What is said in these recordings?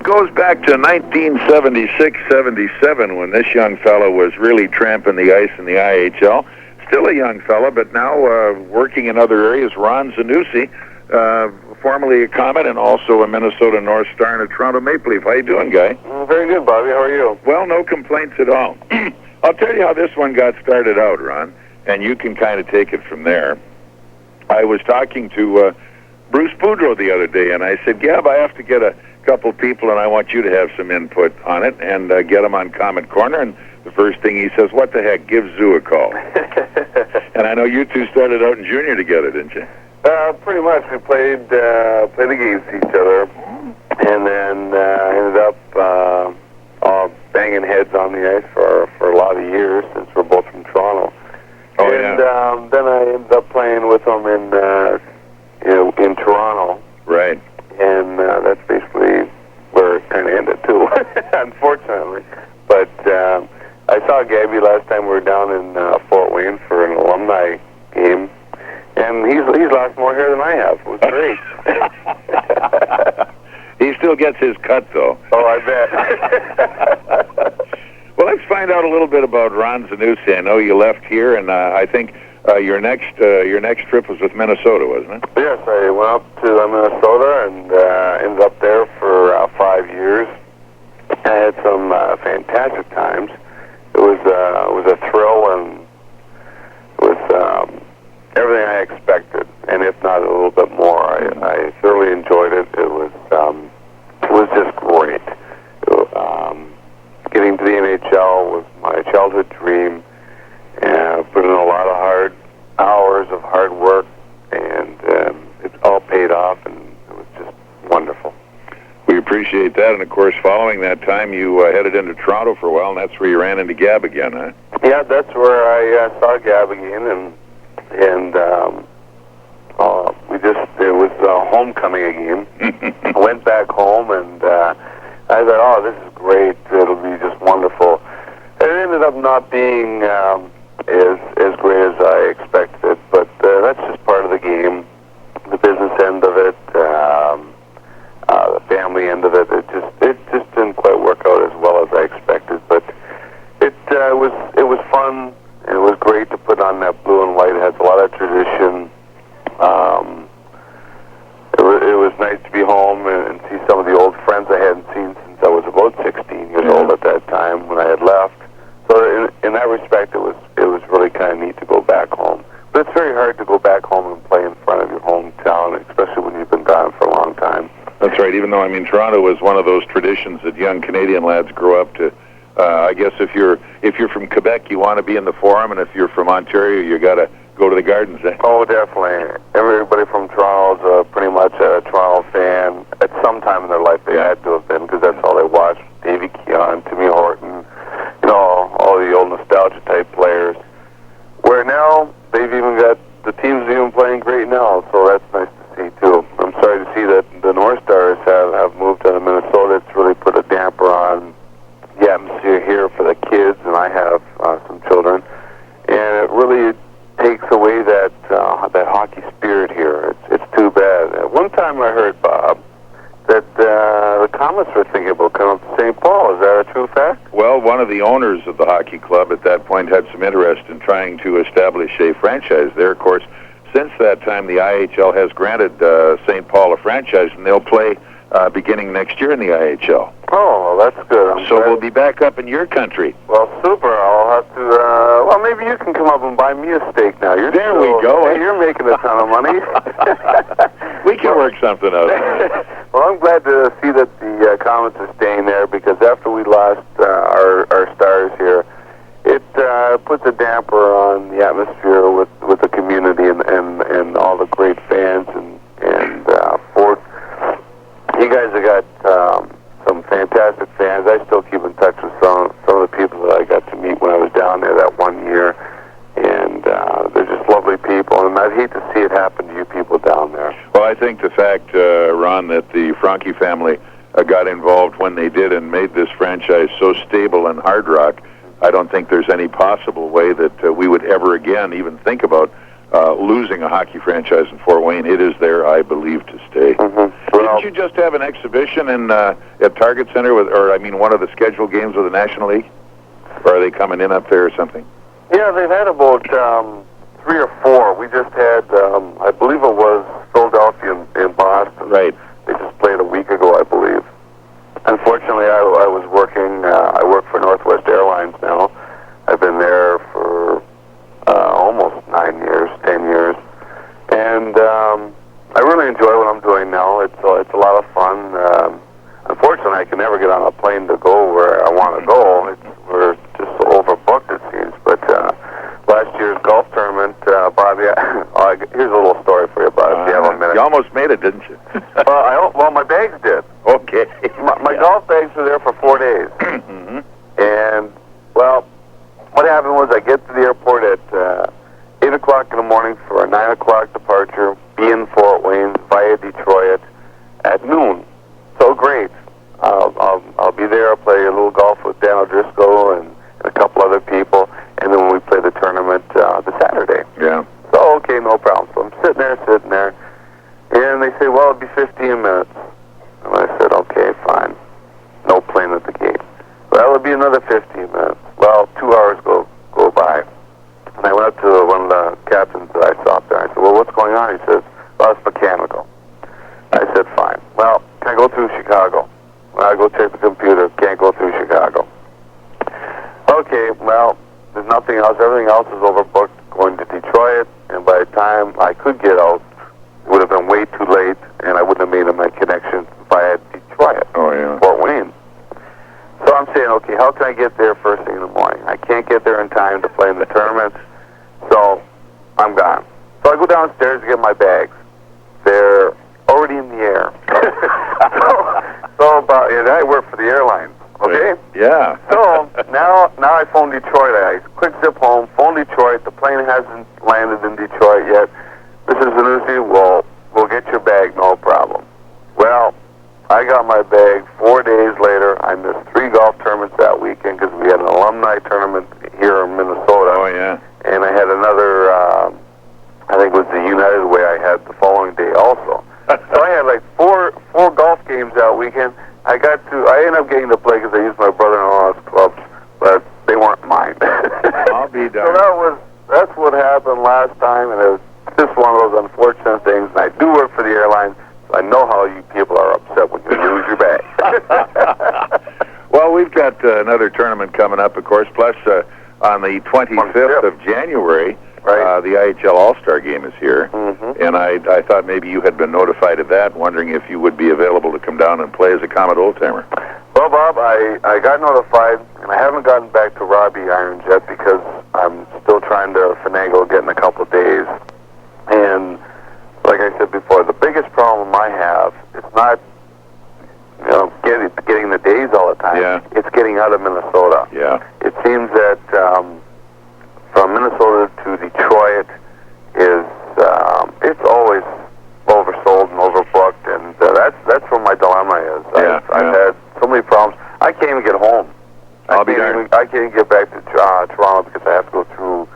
goes back to 1976-77 when this young fellow was really tramping the ice in the I.H.L. Still a young fellow, but now working in other areas. Ron Zanussi, formerly a Comet and also a Minnesota North Star and a Toronto Maple Leaf. How you doing, guy? Very good, Bobby. How are you? Well, no complaints at all. I'll tell you how this one got started out, Ron, and you can kind of take it from there. I was talking to Bruce Boudreau the other day, and I said, Gab, I have to get a couple people, and I want you to have some input on it, and get them on Comet Corner. And the first thing he says, what the heck, give Zoo a call. And I know you two started out in junior together, didn't you? Pretty much. We played against each other, and then ended up all banging heads on the ice for a lot of years, since we're both from Toronto. Oh, and yeah. Then I ended up playing with him in Toronto. Right. And that's basically where it kind of ended, too, unfortunately. But I saw Gabby last time we were down in Fort Wayne for an alumni game, and he's lost more hair than I have. It was great. He still gets his cut, though. Oh, I bet. Well, let's find out a little bit about Ron Zanussi. I know you left here, and I think your next trip was with Minnesota, wasn't it? Yes, I went up to Minnesota and ended up there for 5 years. I had some fantastic times. It was a thrill, and it was everything I expected, and if not a little bit more. I thoroughly enjoyed it. It was just great. Getting to the NHL was my childhood dream, and put in a lot of hard hours of hard work, and it all paid off, and it was just wonderful. We appreciate that, and of course, following that time, you headed into Toronto for a while, and that's where you ran into Gab again, huh? Yeah, that's where I saw Gab again, and it was homecoming again. I went back home, and I thought, oh, this is great. It'll be just wonderful. It ended up not being as great as I expected, but that's just part of the game. The business end of it, the family end of it, it just didn't quite work out as well as I expected. But it was fun. And it was great to put on that blue and white. It has a lot of tradition. It was nice to be home and see some of the old friends I hadn't seen since I was about 16 years old at that time when I had left. So in that respect, it was really kind of neat to go back home. But it's very hard to go back home and play in front of your hometown, especially when you've been gone for a long time. That's right. Even though, I mean, Toronto was one of those traditions that young Canadian lads grow up to. I guess if you're from Quebec, you want to be in the Forum, and if you're from Ontario, you got to go to the Gardens. Eh? Oh, definitely. Everybody from Toronto is pretty much a Toronto fan. At some time in their life, they had to have been, because that's all they watched. Davy Keon, Timmy Horton, all the old nostalgia type players. Where now they've even got the teams even playing great now, so that's nice to see too. I'm sorry to see that the North Stars have moved out of Minnesota. It's really put a damper on the atmosphere here for the kids, and I have some children, and it really takes away that hockey spirit here. It's too bad. At one time I heard, Bob, that the Komets were thinking about coming up to St. Paul. Is that a true fact? Well, one of the owners of the hockey club at that point had some interest in trying to establish a franchise there. Of course, since that time, the I.H.L. has granted St. Paul a franchise, and they'll play beginning next year in the I.H.L. Oh, well, that's good. So we'll be back up in your country. Well, super. I'll have to, well, maybe you can come up and buy me a steak now. We go. Hey, you're making a ton of money. We can work something out. Well, I'm glad to see that the Komets are staying there, because after we lost our stars here, it puts a damper on the atmosphere with the community and all the great fans and Fort. You guys have got some fantastic fans. I still keep in touch with some of the people that I got to meet when I was down there that one year, and they're just lovely people, and I'd hate to see it happen to you people down there. Well, I think the fact, Ron, that the Franke family got involved when they did and made this franchise so stable and hard rock, I don't think there's any possible way that we would ever again even think about losing a hockey franchise in Fort Wayne. It is there, I believe, to stay. Mm-hmm. Didn't you just have an exhibition in at Target Center one of the scheduled games with the National League? Or are they coming in up there or something? Yeah, they've had about 3 or 4. We just had, I believe it was Philadelphia in Boston. Right. They just played a week ago, I believe. Unfortunately, I was working. I work for Northwest Airlines now. I've been there for almost 9 years, 10 years, and I really enjoy what I'm doing now. It's a lot of fun. Unfortunately, I can never get on a plane to go where I want to go. We're just so overbooked, it seems. But last year's golf tournament, Bobby, here's a little story for you, Bob. If you have a minute. You almost made it, didn't you? Well, my bags did. Okay. My golf bags were there for 4 days. Mm-hmm. And, well, what happened was I get to the airport at 8 o'clock in the morning for a 9 o'clock departure, be in Fort Wayne via Detroit at noon. So great. I'll be there. I'll play a little golf with Dan O'Driscoll and a couple other people, and then we play the tournament the Saturday. Yeah. So, okay, no problem. So I'm sitting there, and they say, well, it'll be 15 minutes. And I said, okay, fine. No plane at the gate. Well, it'll be another 15 minutes. Well, 2 hours go by. And I went up to one of the captains that I saw up there. I said, well, what's going on? He says, well, it's mechanical. I said, fine. Well, can I go through Chicago? Well, I go check the computer. Can't go through Chicago. Okay, well, there's nothing else. Everything else is overbooked going to Detroit. And by the time I could get out, it would have been way too late, and I wouldn't have made my connection via Detroit. Oh, yeah. Fort Wayne. So I'm saying, okay, how can I get there first thing in the morning? I can't get there in time to play in the tournament, so I'm gone. So I go downstairs to get my bags. They're already in the air. And I work for the airline, okay? Yeah. So now I phone Detroit. I quick zip home, phone Detroit. The plane hasn't landed in Detroit yet. Mrs. Zanussi, we'll get your bag, no problem. Well, I got my bag 4 days later. I missed 3 golf tournaments that weekend because we had an alumni tournament here in Minnesota. Oh, yeah. And I had another, I think it was the United Way I had the following day also. So I had like four golf games that weekend. I ended up getting to play because I used my brother-in-law's clubs, but they weren't mine. I'll be darned. So that's what happened last time, and it was just one of those unfortunate things. And I do work for the airline, so I know how you people are upset when you lose your bag. Well, we've got another tournament coming up, of course, plus on the 25th of January, right. The I.H.L. All-Star Game is here. Mm-hmm. And I thought maybe you had been notified of that, wondering if you would be available to come down and play as a Comet old-timer. Well, Bob, I got notified, and I haven't gotten back to Robbie Irons yet because I'm still trying to finagle getting a couple of days. And like I said before, the biggest problem I have is not getting the days all the time. Yeah. It's getting out of Minnesota. Yeah. It seems that from Minnesota to Detroit is it's always oversold and overbooked, and that's where my dilemma is. Yeah, I've had so many problems. I can't even get home. I can't even get back to Toronto because I have to go through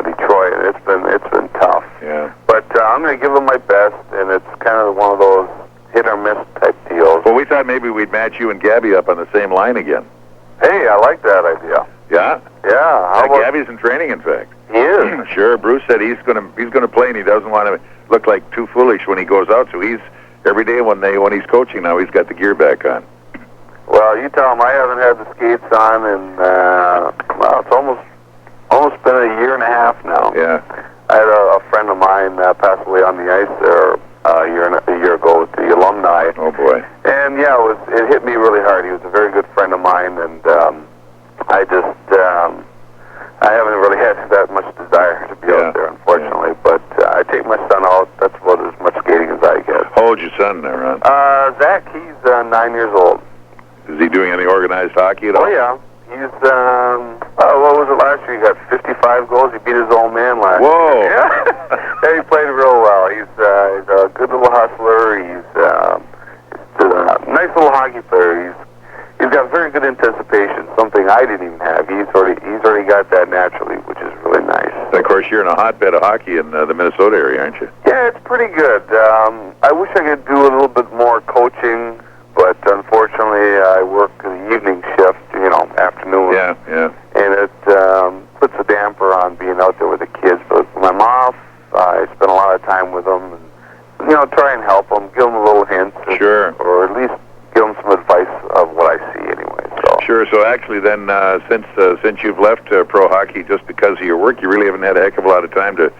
Detroit. It's been tough. Yeah. But I'm going to give them my best, and it's kind of one of those hit or miss type deals. Well, we thought maybe we'd match you and Gabby up on the same line again. Hey, I like that idea. Yeah. Yeah. Gabby's in training, in fact. He is. Sure. Bruce said he's gonna play, and he doesn't want to look like too foolish when he goes out. So he's every day when he's coaching now, he's got the gear back on. Well, you tell him I haven't had the skates on, and it's almost been a year and a half now. Yeah. I had a friend of mine pass away on the ice there a year ago with the alumni. Oh boy. And yeah, it hit me really hard. He was a very good friend of mine, and I haven't really had that much desire to be out there, unfortunately. Yeah. But I take my son out. That's about as much skating as I get. How old's your son there, Ron? Zach, he's 9 years old. Is he doing any organized hockey at all? Oh yeah. He's what was it last year? He got 55 goals. He beat his old man last year. Whoa! Yeah, he played real well. He's a good little hustler. He's a nice little hockey player. He's got very good anticipation, something I didn't even have. He's already got that naturally, which is really nice. Of course, you're in a hotbed of hockey in the Minnesota area, aren't you? Yeah, it's pretty good. I wish I could do a little bit more coaching, but unfortunately I work the evening shift, afternoon. Yeah, yeah. And it puts a damper on being out there with the kids. But when I'm off, I spend a lot of time with them and, try and help them, give them a little hint. Sure. Or at least give them some advice of what I see anyway. So. Sure. So actually then, since you've left pro hockey just because of your work, you really haven't had a heck of a lot of time to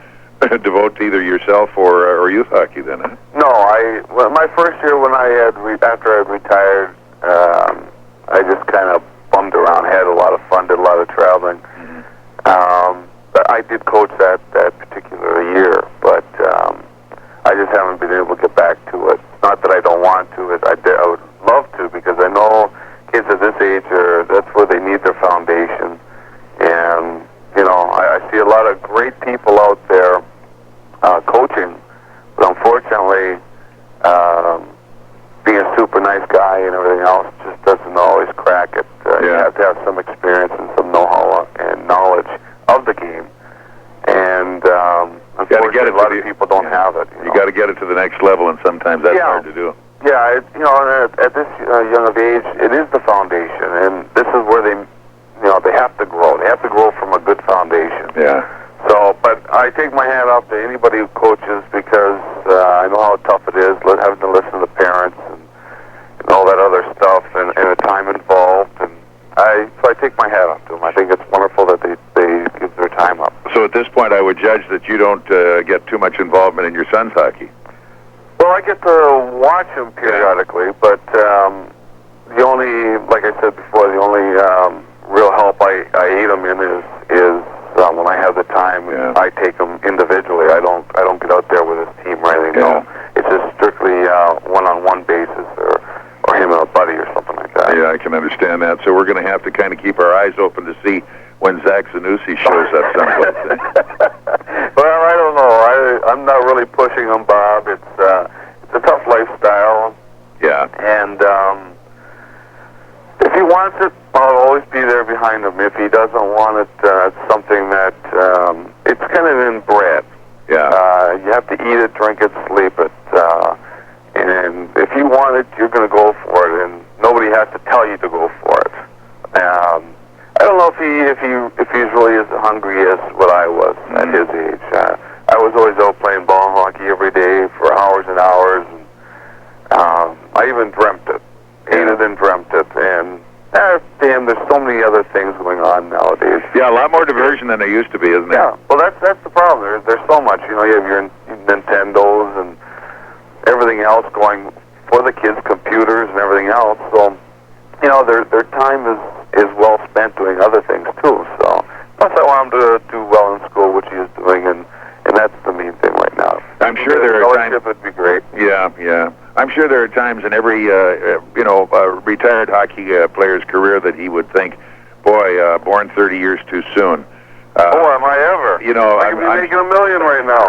devote to either yourself or youth hockey then, huh? No, my first year when after I retired, I just kind of bummed around, had a lot of fun, did a lot of traveling. Mm-hmm. But I did coach that particular year, but I just haven't been able to get back to it. Not that I don't want to, I would love to, because I know kids at this age that's where they need their foundation. And I see a lot of great people out there coaching, but unfortunately, being a super nice guy and everything else just doesn't always crack it. You have to have some experience and some know-how and knowledge of the game. And unfortunately, a lot of people don't have it. You got to get it to the next level, and sometimes that's hard to do. Yeah, at this young of age, it is the foundation, and this is where they have to grow. They have to grow from a good foundation. Yeah. So, but I take my hat off to anybody who coaches, because I know how tough it is having to listen to the parents and all that other stuff and the time involved. And so I take my hat off to them. I think it's wonderful that they give their time up. So at this point, I would judge that you don't get too much involvement in your son's hockey. Well, I get to watch him periodically, but the only, like I said before, the only real help I aid him in is when I have the time. I take him individually. I don't get out there with his team or anything. No, it's just strictly one-on-one basis, or him and a buddy or something like that. Yeah, I can understand that. So we're going to have to kind of keep our eyes open to see when Zach Zanussi shows up someplace. Well, I don't know. I'm not really pushing him, Bob. It's a tough lifestyle. Yeah. And if he wants it, I'll always be there behind him. If he doesn't want it, it's something that it's kind of inbred. Yeah. You have to eat it, drink it, sleep it. And if you want it, you're going to go for it, and nobody has to tell you to go for it. I don't know if he's really as hungry as what I was at his age. I was always out playing ball hockey every day for hours and hours, and I even dreamt it, ate it and dreamt it, and damn, there's so many other things going on nowadays. Yeah, a lot more diversion than there used to be, isn't there? Yeah, well, that's the problem. There's so much. You have your Nintendos and everything else going for the kids, computers and everything else. So, their time is well spent doing other things too. So, plus I want him to do well in school, which he is doing, and that's the main thing right now. I'm sure there are times. Would be great. Yeah. I'm sure there are times in every retired hockey player's career that he would think, boy, born 30 years too soon. Am I ever? I could be making $1 million right now.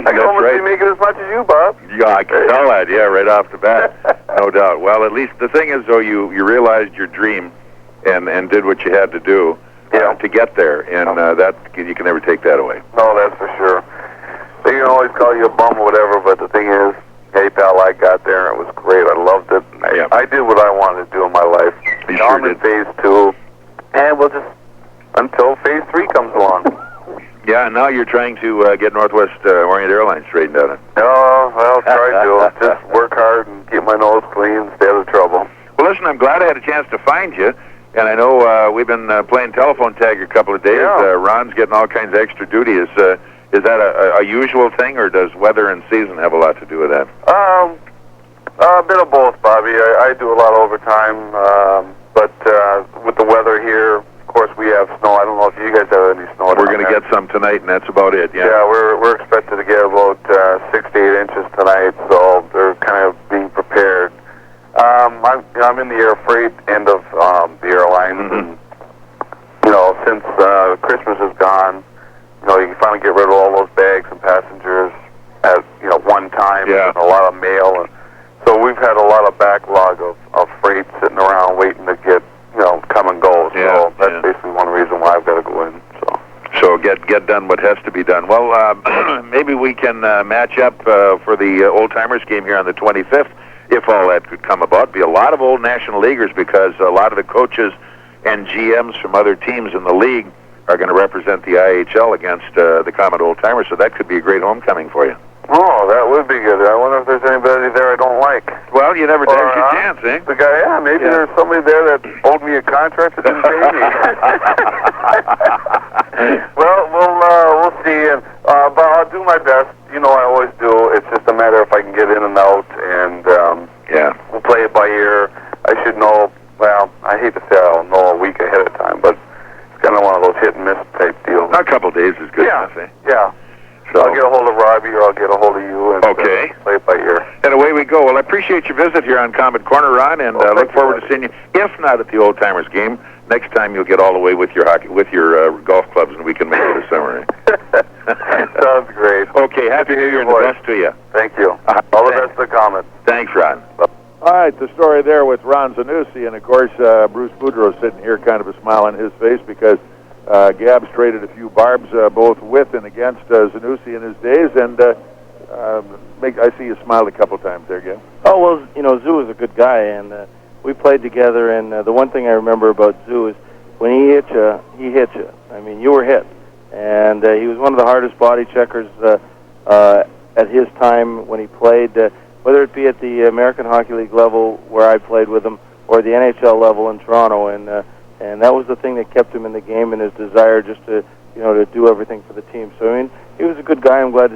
I can almost be making as much as you, Bob. Yeah, I can tell that. Yeah, right off the bat, no doubt. Well, at least the thing is, though, you realized your dream and did what you had to do to get there, and that you can never take that away. No, that's for sure. They can always call you a bum or whatever, but the thing is, hey, pal, I got there, and it was great. I loved it. I did what I wanted to do in my life. I'm in phase 2, and we'll just until phase 3 comes along. Yeah, and now you're trying to get Northwest Orient Airlines straightened out. Oh, well, try to. Just work hard and keep my nose clean, stay out of trouble. Well, listen, I'm glad I had a chance to find you. And I know we've been playing telephone tag a couple of days. Yeah. Ron's getting all kinds of extra duty. Is that a usual thing, or does weather and season have a lot to do with that? A bit of both, Bobby. I do a lot of overtime, but with the weather here, of course, we have snow. I don't know if you guys have any snow. We're going to get some tonight, and that's about it. Yeah, we're expected to get about 6 to 8 inches tonight, so they're kind of being prepared. I'm in the air freight end of the airline, and since Christmas is gone, you can finally get rid of all those bags and passengers at one time, and a lot of mail, and so we've had a lot of backlog of freight sitting around waiting to get come and go. So that's basically one reason why I've got to go in. So get done what has to be done. Well, maybe we can match up for the Old Timers game here on the 25th, if all that could come about. Be a lot of old National Leaguers because a lot of the coaches and GMs from other teams in the league are going to represent the I.H.L. against the Comet Old Timers, so that could be a great homecoming for you. Oh, that would be good. I wonder if there's anybody there I don't like. Well, you never take your chance, eh? The guy, maybe there's somebody there that owed me a contract that didn't pay me. Well, we'll see, and but I'll do my best. You know, I always do. It's just a matter if I can get in and out, and we'll play it by ear. I should know. Well, I hate to say I'll know a week ahead of time, but it's kind of one of those hit and miss type deals. A couple days is good enough, eh? Yeah. So I'll get a hold of Robbie, or I'll get a hold of you, and play it by ear. And away we go. Well, I appreciate your visit here on Comet Corner, Ron, and look forward to seeing you. If not at the Old Timers game, next time you'll get all the way with your golf clubs, and we can make it a summer. Sounds great. Okay, happy New Year and the best to you. Thank you. All the best to the Comet. Thanks, Ron. All right, the story there with Ron Zanussi, and of course, Bruce Boudreau sitting here, kind of a smile on his face because Gabs traded a few barbs both with and against Zanussi in his days, and I see you smiled a couple times there, Gab. Oh, well, you know, Zoo is a good guy, and we played together, and the one thing I remember about Zoo is when he hit you, he hit you. I mean, you were hit. And he was one of the hardest body checkers at his time when he played, whether it be at the American Hockey League level where I played with him or the NHL level in Toronto. And that was the thing that kept him in the game and his desire just to, you know, to do everything for the team. So, I mean, he was a good guy. I'm glad to see